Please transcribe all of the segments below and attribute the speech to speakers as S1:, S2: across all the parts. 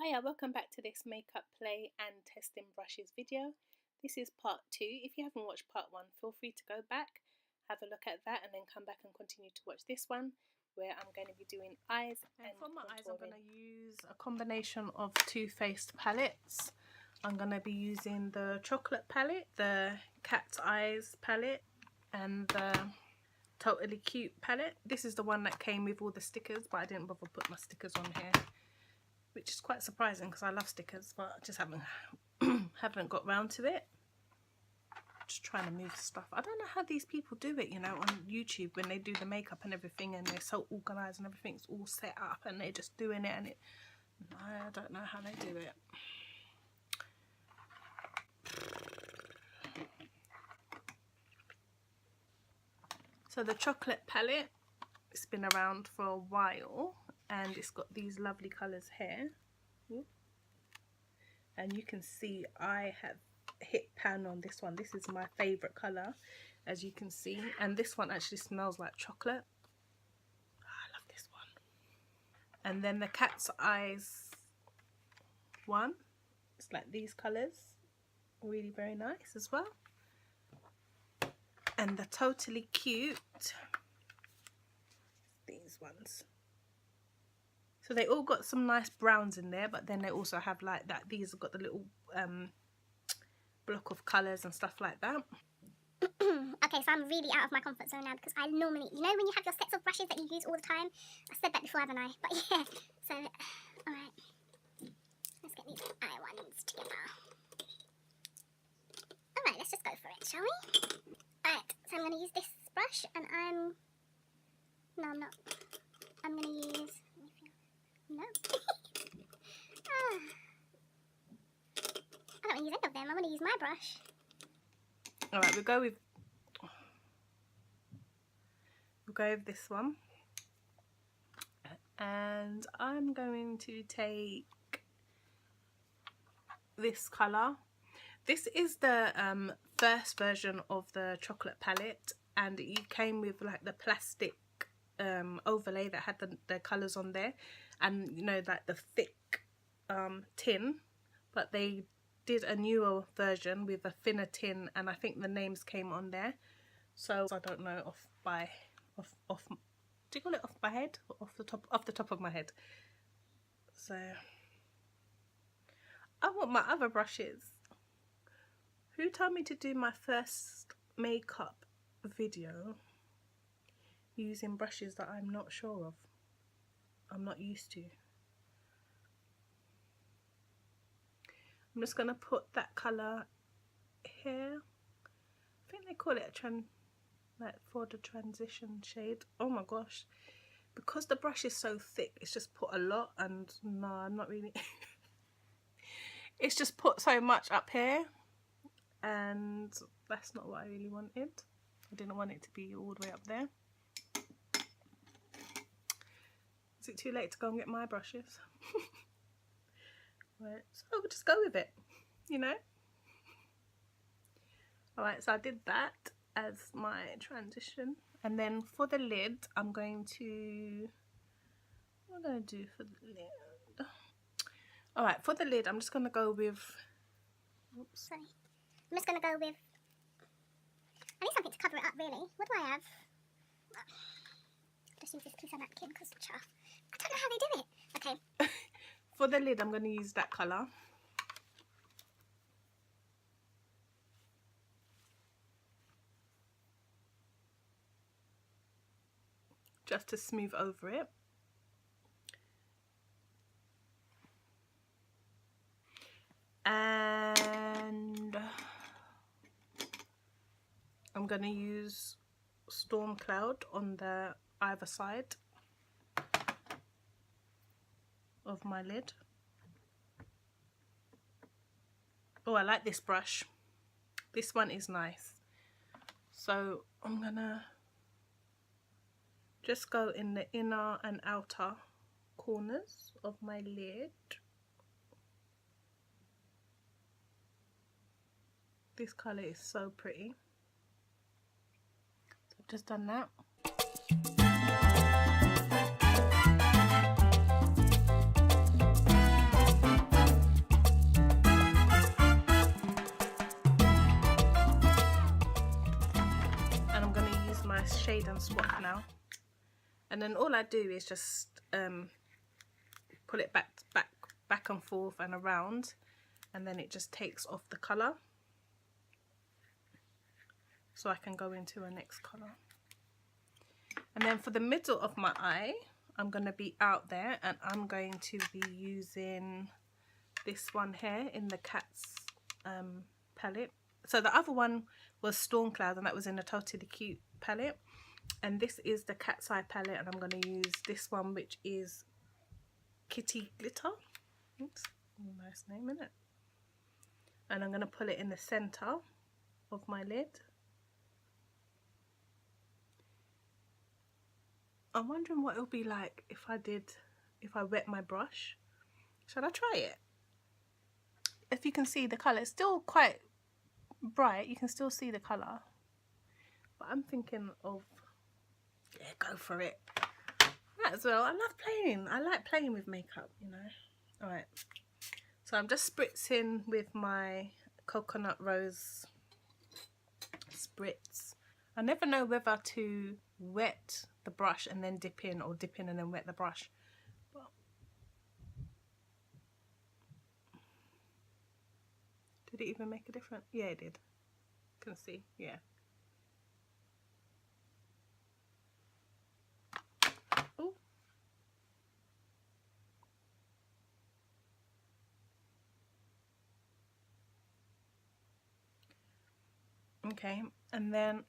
S1: Hiya, welcome back to this makeup play and testing brushes video. This is part 2. If you haven't watched part 1, feel free to go back, have a look at that and then come back and continue to watch this one where I'm going to be doing eyes and
S2: for my eyes I'm going
S1: contouring.
S2: to use a combination of Too Faced palettes. I'm going to be using the chocolate palette, the cat's eyes palette and the Totally Cute palette. This is the one that came with all the stickers, but I didn't bother put my stickers on here, which is quite surprising because I love stickers, but I just haven't got round to it. Just trying to move stuff. I don't know how these people do it, you know, on YouTube when they do the makeup and everything and they're so organised and everything's all set up and they're just doing it and I don't know how they do it. So the chocolate palette, it's been around for a while and it's got these lovely colours here. And you can see I have hit pan on this one. This is my favourite colour, as you can see, and this one actually smells like chocolate. I love this one. And then the cat's eyes one, it's like these colours, really very nice as well. And the Totally Cute, these ones. So they all got some nice browns in there, but then they also have like that. These have got the little block of colours and stuff like that.
S3: Okay, so I'm really out of my comfort zone now because I normally, you know when you have your sets of brushes that you use all the time? I said that before, haven't I? But yeah, so, alright. Let's get these eye ones together. Alright, let's just go for it, shall we? Alright, so I'm going to use this brush and no, I'm not. I'm going to use... No. I don't want to use any of them. I want to use my brush.
S2: Alright, we'll go with this one. And I'm going to take this colour. This is the first version of the chocolate palette, and it came with like the plastic overlay that had the colours on there, and you know, like the thick tin, but they did a newer version with a thinner tin, and I think the names came on there. So I don't know off do you call it off my head or off the top of my head. So I want my other brushes. Who told me to do my first makeup video using brushes that I'm not sure of, I'm not used to? I'm just going to put that colour here. I think they call it like for the transition shade. Oh my gosh. Because the brush is so thick, it's just put a lot, and no, I'm not really. It's just put so much up here, and that's not what I really wanted. I didn't want it to be all the way up there. Is it too late to go and get my brushes? Right, so we'll just go with it, you know. Alright, so I did that as my transition, and then for the lid, what am I going to do for the lid? Alright, for the lid, I'm just going to go with, oops.
S3: Sorry. I'm just going to go with, I need something to cover it up really. What do I have? Just use this piece of napkin because I don't know how they do it. Okay.
S2: For the lid, I'm going to use that colour. Just to smooth over it. And I'm going to use Storm Cloud on the either side of my lid. Oh, I like this brush. This one is nice. So I'm gonna just go in the inner and outer corners of my lid. This colour is so pretty. So I've just done that. And then all I do is just pull it back and forth and around, and then it just takes off the colour, so I can go into a next colour. And then for the middle of my eye, I'm going to be out there, and I'm going to be using this one here in the Cat's palette. So the other one was Storm Cloud, and that was in the Totally Cute palette. And this is the Cat's Eye palette, and I'm going to use this one, which is Kitty Glitter. Oops, nice name, isn't it? And I'm going to put it in the centre of my lid. I'm wondering what it'll be like if I wet my brush. Shall I try it? If you can see the colour, it's still quite bright. You can still see the colour. But I'm thinking of, yeah, go for it. Might as well. I love playing. I like playing with makeup, you know. Alright. So I'm just spritzing with my coconut rose spritz. I never know whether to wet the brush and then dip in, or dip in and then wet the brush. But did it even make a difference? Yeah, it did. Can see, yeah. Ooh. Okay, and then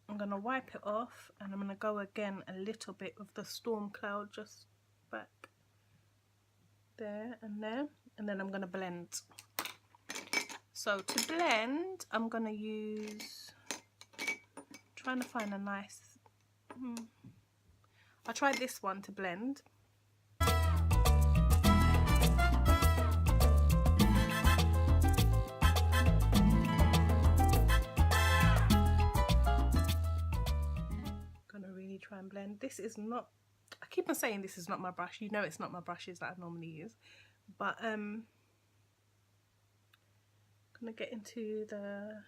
S2: I'm going to wipe it off, and I'm going to go again a little bit with the Storm Cloud, just back there and there, and then I'm going to blend. So to blend, I'm going to use, trying to find a nice, I'll try this one to blend. Try and blend. This is not, I keep on saying this is not my brush, you know it's not my brushes that I normally use, but I'm gonna get into the,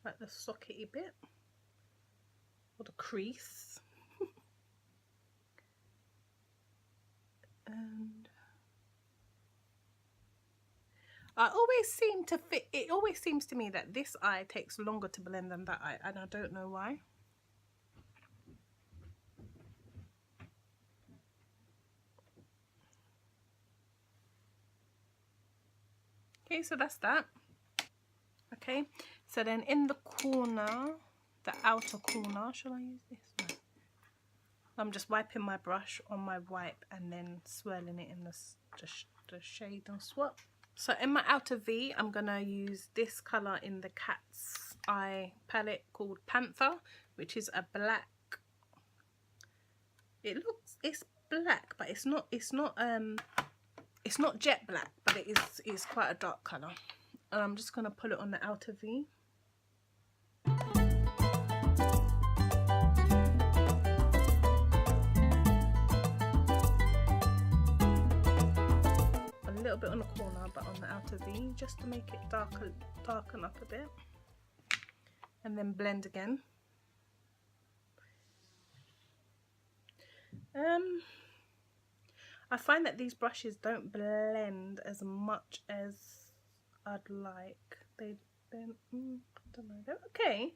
S2: like, the sockety bit, or the crease. And I always seem to fit, it always seems to me that this eye takes longer to blend than that eye, and I don't know why. Okay, so that's that. Okay, so then in the corner, the outer corner, shall I use this? No. I'm just wiping my brush on my wipe and then swirling it in the shade and swap. So in my outer V, I'm gonna use this color in the Cat's Eye palette called Panther, which is a black. It's black, but it's not jet black, but it's quite a dark colour. And I'm just going to put it on the outer V. A little bit on the corner, but on the outer V, just to make it darken up a bit. And then blend again. I find that these brushes don't blend as much as I'd like. I don't know. They're okay.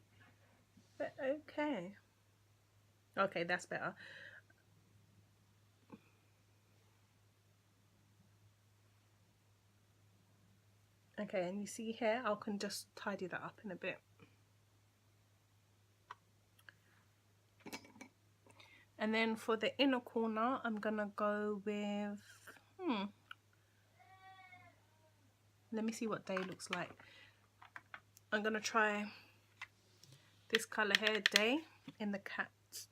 S2: They're okay. Okay, that's better. Okay, and you see here, I can just tidy that up in a bit. And then for the inner corner, I'm gonna go with, let me see what Day looks like. I'm gonna try this color here, Day, in the Cat's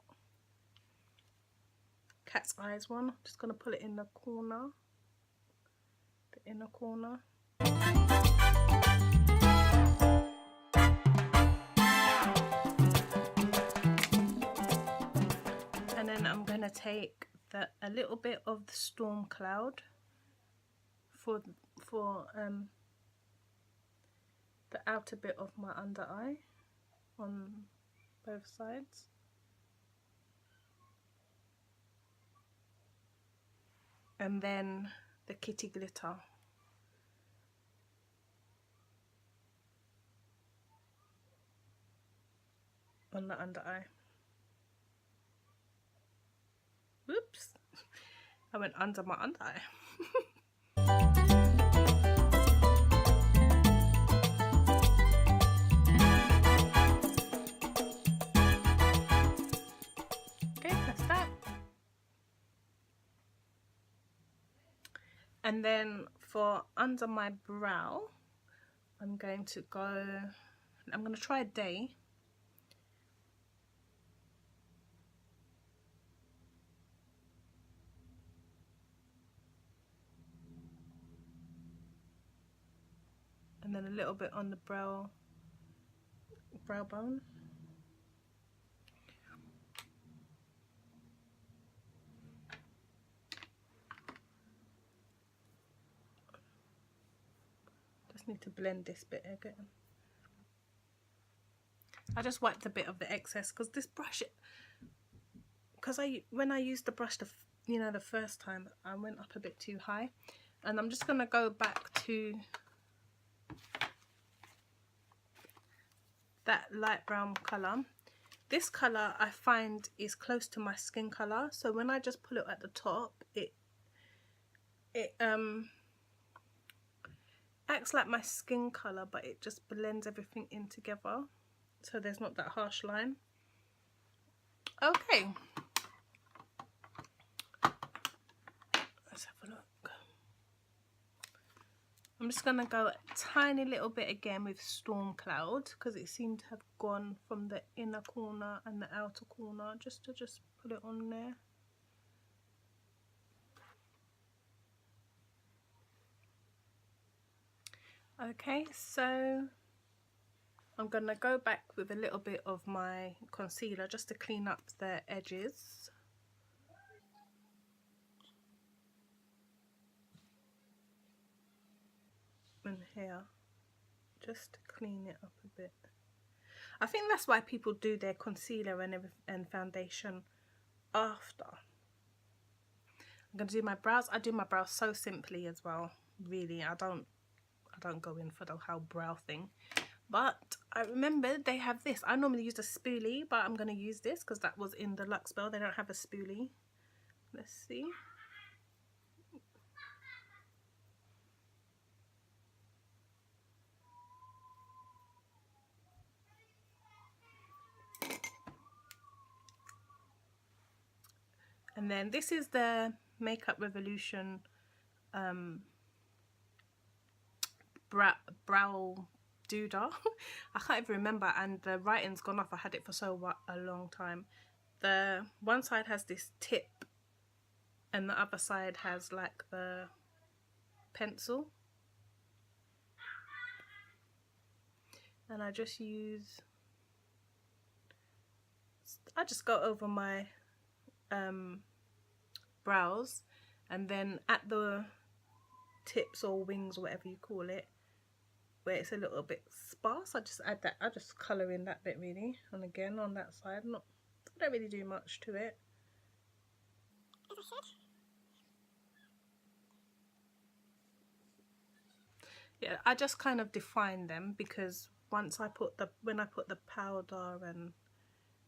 S2: Eyes one. I'm just gonna put it in the corner, the inner corner. And then I'm gonna take a little bit of the Storm Cloud for the outer bit of my under eye on both sides. and then the kitty glitter on the under eye. Whoops, I went under my under eye. Okay, that's that. And then for under my brow, I'm going to try a day. And then a little bit on the brow bone. Just need to blend this bit again. I just wiped a bit of the excess because this brush, when I used the brush the first time, I went up a bit too high, and I'm just gonna go back to that light brown color. This color I find is close to my skin color, so when I just pull it at the top, it acts like my skin color, but it just blends everything in together, so there's not that harsh line. Okay, let's have a look. I'm just gonna go a tiny little bit again with Storm Cloud, because it seemed to have gone from the inner corner and the outer corner, just to put it on there. Okay, so I'm gonna go back with a little bit of my concealer just to clean up the edges. And here, just to clean it up a bit. I think that's why people do their concealer and foundation after. I'm gonna do my brows. I do my brows so simply as well. Really, I don't go in for the whole brow thing. But I remember they have this. I normally use a spoolie, but I'm gonna use this because that was in the Luxe Bell. They don't have a spoolie. Let's see. And then this is the Makeup Revolution brow doodah. I can't even remember, and the writing's gone off. I had it for a long time. The one side has this tip and the other side has like the pencil, and I just go over my brows, and then at the tips or wings or whatever you call it, where it's a little bit sparse, I just add that. I just colour in that bit really, and again on that side, I don't really do much to it. Yeah, I just kind of define them, because once when I put the powder and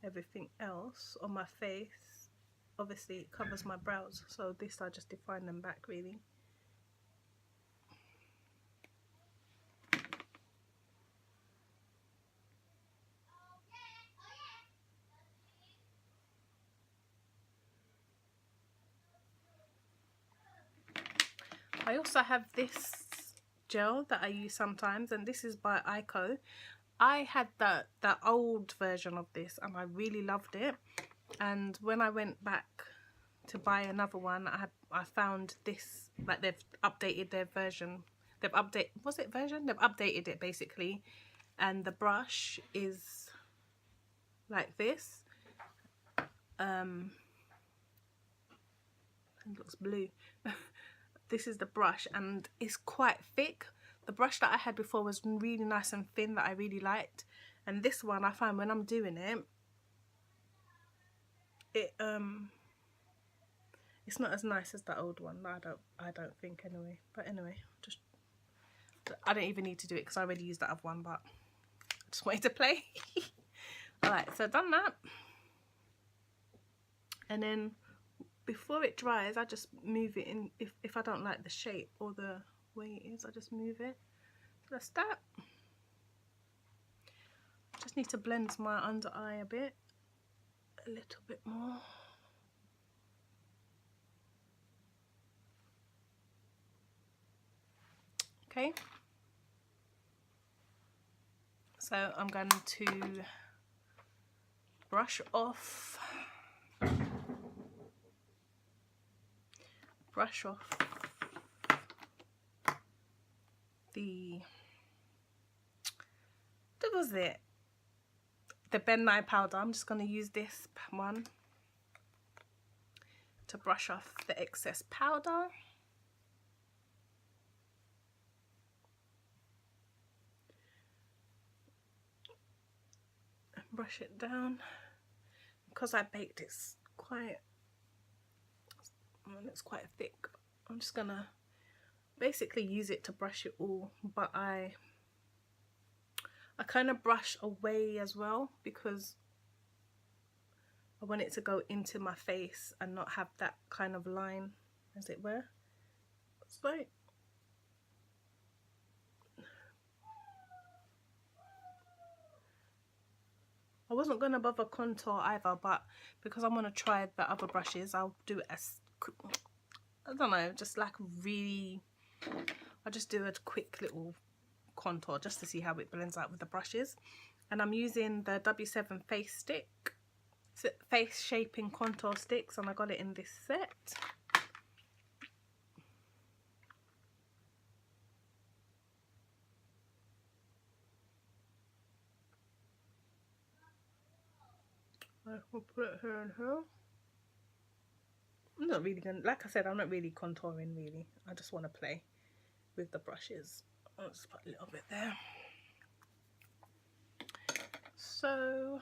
S2: everything else on my face, obviously it covers my brows, so this I just define them back really. I also have this gel that I use sometimes, and this is by Ico. I had the old version of this and I really loved it, and when I went back to buy another one, I found this, like they've updated their version. They've updated it basically, and the brush is like this. It looks blue. This is the brush, and it's quite thick. The brush that I had before was really nice and thin, that I really liked, and this one I find when I'm doing it It's not as nice as the old one. I don't think anyway. But anyway, I don't even need to do it because I already used that other one, but I just wanted to play. Alright, so I've done that. And then before it dries, I just move it in. If I don't like the shape or the way it is, I just move it. So that's that. Just need to blend my under eye a little bit more. Okay. So I'm going to brush off the Ben Nye powder. I'm just going to use this one to brush off the excess powder. And brush it down. Because I baked it's quite thick. I'm just going to basically use it to brush it all, but I kind of brush away as well because I want it to go into my face and not have that kind of line, as it were. So I wasn't going to bother contour either, but because I want to try the other brushes, I'll do it as, I don't know, just like really, I'll just do a quick little contour just to see how it blends out with the brushes. And I'm using the W7 face shaping contour sticks, and I got it in this set. I will put it here and here. I'm not really gonna, like I said, I'm not really contouring really. I just want to play with the brushes. I'll just put a little bit there. So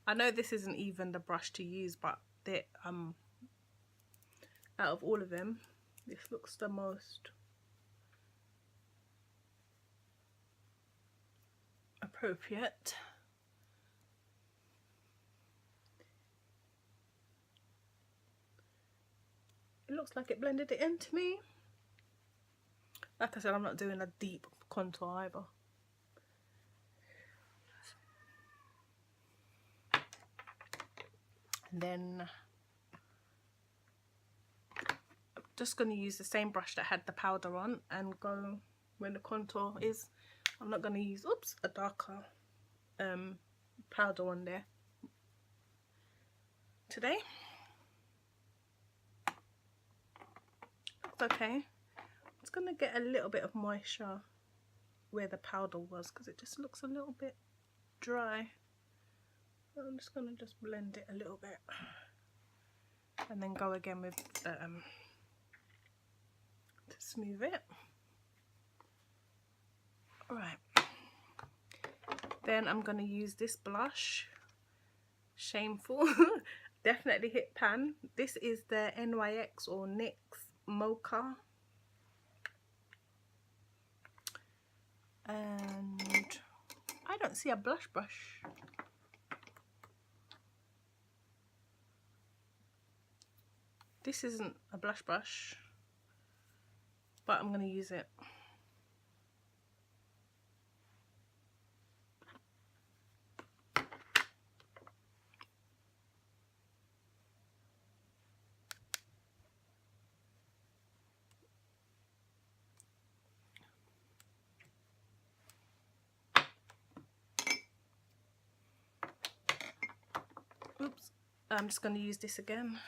S2: I know this isn't even the brush to use, but out of all of them, this looks the most appropriate. It looks like it blended it into me. Like I said, I'm not doing a deep contour either. And then I'm just going to use the same brush that had the powder on and go where the contour is. I'm not going to use, a darker powder on there today. It's okay. It's going to get a little bit of moisture where the powder was because it just looks a little bit dry. So I'm just going to just blend it a little bit and then go again with to smooth it. Alright, then I'm going to use this blush, Shameful, definitely hit pan. This is the NYX or NYX Mocha, and I don't see a blush brush. This isn't a blush brush, but I'm going to use it. Oops, I'm just going to use this again.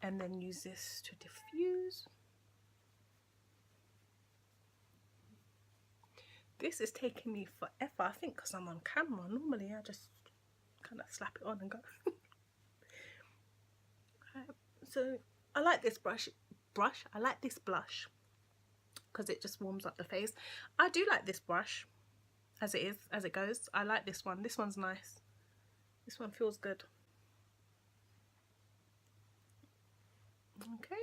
S2: And then use this to diffuse. This is taking me forever, I think because I'm on camera. Normally I just kind of slap it on and go. Okay, so I like this I like this blush because it just warms up the face. I do like this brush. as it is, as it goes. I like this one. This one's nice. This one feels good. Okay.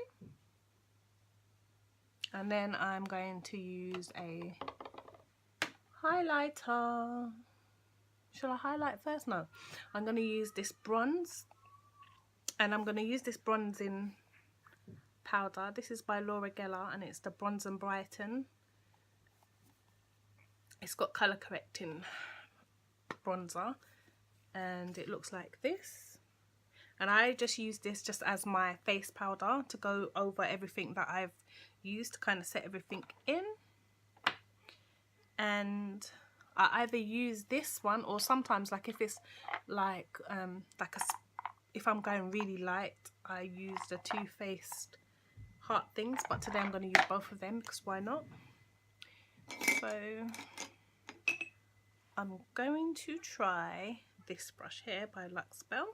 S2: And then I'm going to use a highlighter. Shall I highlight first? No. I'm going to use this bronze. And I'm going to use this bronzing powder. This is by Laura Geller and it's the Bronze and Brighten. It's got colour correcting bronzer and it looks like this. And I just use this just as my face powder to go over everything that I've used to kind of set everything in. And I either use this one or sometimes, like if it's like if I'm going really light, I use the Too Faced heart things, but today I'm going to use both of them because why not? So I'm going to try this brush here by Luxbell.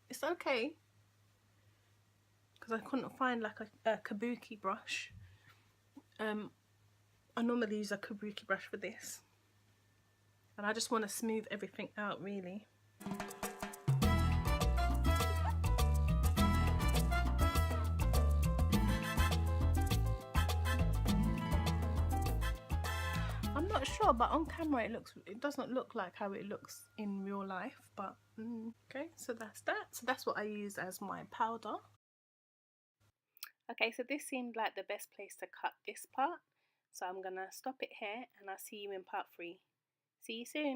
S2: It's okay because I couldn't find like a kabuki brush. I normally use a kabuki brush for this, and I just want to smooth everything out really. I'm not sure, but on camera it doesn't look like how it looks in real life, but okay, so that's that. So that's what I use as my powder.
S1: Okay, so this seemed like the best place to cut this part, so I'm gonna stop it here and I'll see you in part 3. See you soon.